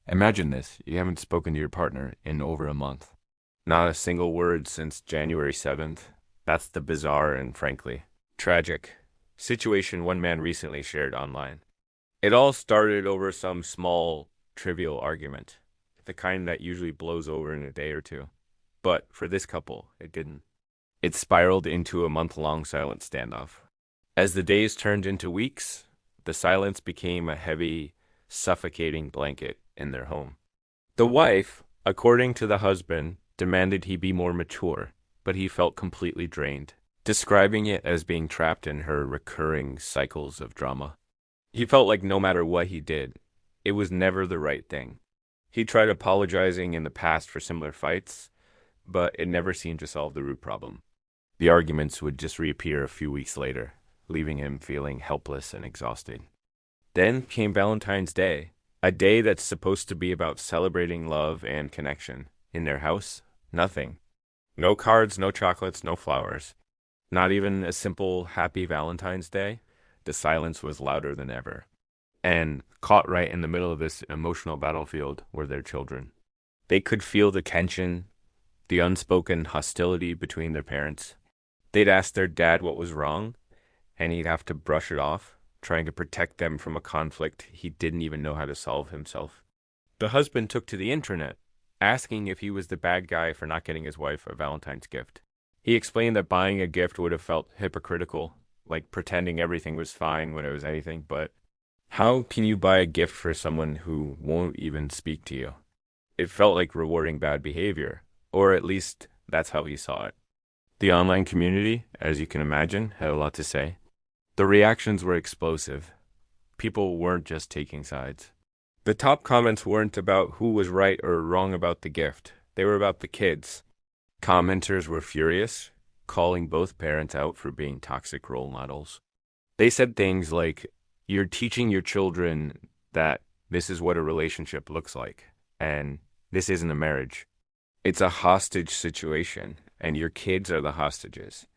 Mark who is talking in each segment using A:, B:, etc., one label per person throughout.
A: Imagine this, you haven't spoken to your partner in over a month. Not a single word since January 7th. That's the bizarre and frankly tragic situation one man recently shared online. It all started over some small, trivial argument, the kind that usually blows over in a day or two. But for this couple, it didn't. It spiraled into a month-long silent standoff. As the days turned into weeks, the silence became a heavy, suffocating blanket in their home. The wife, according to the husband, demanded he be more mature, but he felt completely drained, describing it as being trapped in her recurring cycles of drama. He felt like no matter what he did, it was never the right thing. He tried apologizing in the past for similar fights, but it never seemed to solve the root problem. The arguments would just reappear a few weeks later, leaving him feeling helpless and exhausted. Then came Valentine's Day, a day that's supposed to be about celebrating love and connection. In their house, nothing. No cards, no chocolates, no flowers. Not even a simple Happy Valentine's Day. The silence was louder than ever. And caught right in the middle of this emotional battlefield were their children. They could feel the tension, the unspoken hostility between their parents. They'd ask their dad what was wrong, and he'd have to brush it off, trying to protect them from a conflict he didn't even know how to solve himself. The husband took to the internet, asking if he was the bad guy for not getting his wife a Valentine's gift. He explained that buying a gift would have felt hypocritical, like pretending everything was fine when it was anything, but how can you buy a gift for someone who won't even speak to you? It felt like rewarding bad behavior, or at least that's how he saw it. The online community, as you can imagine, had a lot to say. The reactions were explosive. People weren't just taking sides. The top comments weren't about who was right or wrong about the gift. They were about the kids. Commenters were furious, calling both parents out for being toxic role models. They said things like, "You're teaching your children that this is what a relationship looks like, and this isn't a marriage. It's a hostage situation, and your kids are the hostages."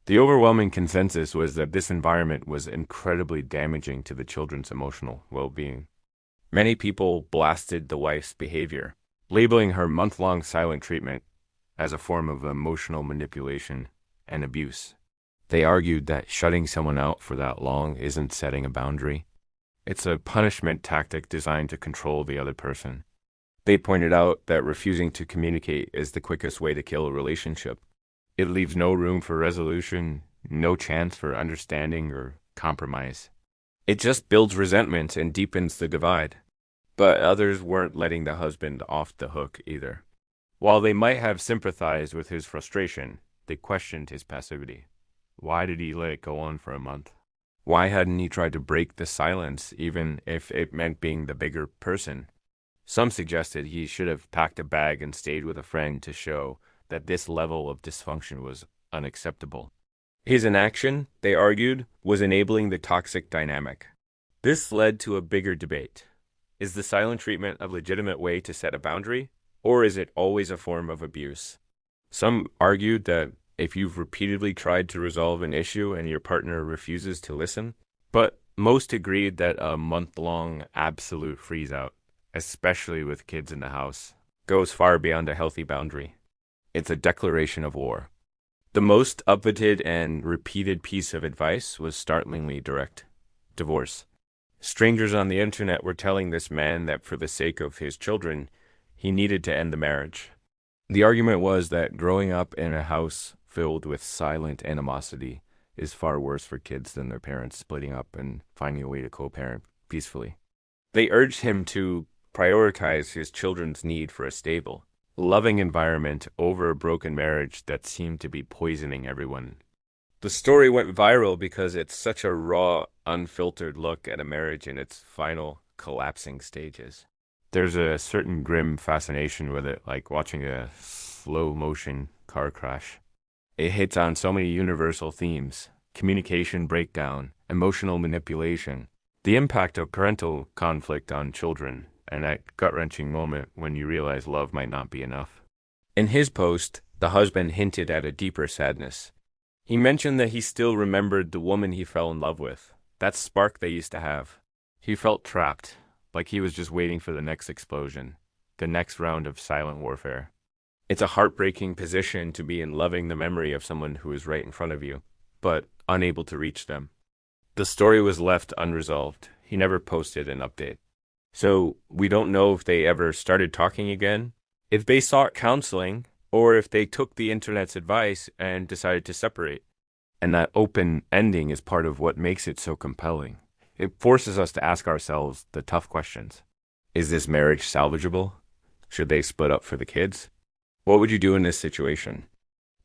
A: The overwhelming consensus was that this environment was incredibly damaging to the children's emotional well-being. Many people blasted the wife's behavior, labeling her month-long silent treatment as a form of emotional manipulation and abuse. They argued that shutting someone out for that long isn't setting a boundary. It's a punishment tactic designed to control the other person. They pointed out that refusing to communicate is the quickest way to kill a relationship. It leaves no room for resolution, no chance for understanding or compromise. It just builds resentment and deepens the divide. But others weren't letting the husband off the hook either. While they might have sympathized with his frustration, they questioned his passivity. Why did he let it go on for a month? Why hadn't he tried to break the silence, even if it meant being the bigger person? Some suggested he should have packed a bag and stayed with a friend to show that this level of dysfunction was unacceptable. His inaction, they argued, was enabling the toxic dynamic. This led to a bigger debate. Is the silent treatment a legitimate way to set a boundary, or is it always a form of abuse? Some argued that if you've repeatedly tried to resolve an issue and your partner refuses to listen, but most agreed that a month-long absolute freeze-out, especially with kids in the house, goes far beyond a healthy boundary. It's a declaration of war. The most upvoted and repeated piece of advice was startlingly direct: divorce. Strangers on the internet were telling this man that for the sake of his children, he needed to end the marriage. The argument was that growing up in a house filled with silent animosity is far worse for kids than their parents splitting up and finding a way to co-parent peacefully. They urged him to prioritize his children's need for a stable, loving environment over a broken marriage that seemed to be poisoning everyone. The story went viral because it's such a raw, unfiltered look at a marriage in its final collapsing stages. There's a certain grim fascination with it, like watching a slow-motion car crash. It hits on so many universal themes: communication breakdown, emotional manipulation, the impact of parental conflict on children, and that gut-wrenching moment when you realize love might not be enough. In his post, the husband hinted at a deeper sadness. He mentioned that he still remembered the woman he fell in love with, that spark they used to have. He felt trapped, like he was just waiting for the next explosion, the next round of silent warfare. It's a heartbreaking position to be in, loving the memory of someone who is right in front of you, but unable to reach them. The story was left unresolved. He never posted an update. So we don't know if they ever started talking again, if they sought counseling, or if they took the internet's advice and decided to separate. And that open ending is part of what makes it so compelling. It forces us to ask ourselves the tough questions. Is this marriage salvageable? Should they split up for the kids? What would you do in this situation?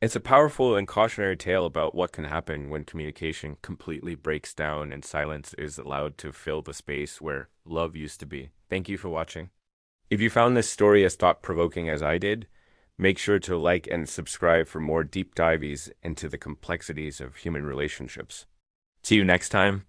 A: It's a powerful and cautionary tale about what can happen when communication completely breaks down and silence is allowed to fill the space where love used to be. Thank you for watching. If you found this story as thought-provoking as I did, make sure to like and subscribe for more deep dives into the complexities of human relationships. See you next time.